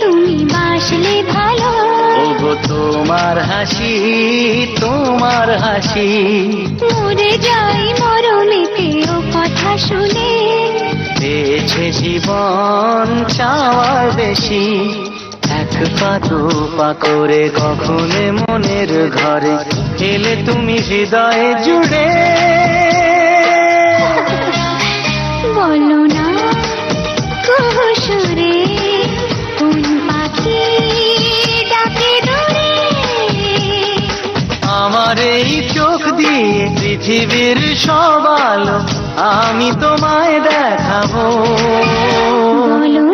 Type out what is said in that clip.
তুমি বাসলে ভালো। ওগো তোমার হাসি, তোমার হাসি, মরে যাই মরণেতে ও কথা শুনে। পেয়েছে জীবন চাওয়ার বেশি, এক পা দু পা করে কখনো মনের ঘরে এলে তুমি হৃদয়ে জুড়ে। বলো না কুহুসুরে কোন পাখি ডাকে দূরে। আমার এই চোখ দিয়ে পৃথিবীর সব আলো আমি তোমায় দেখাবো। বলো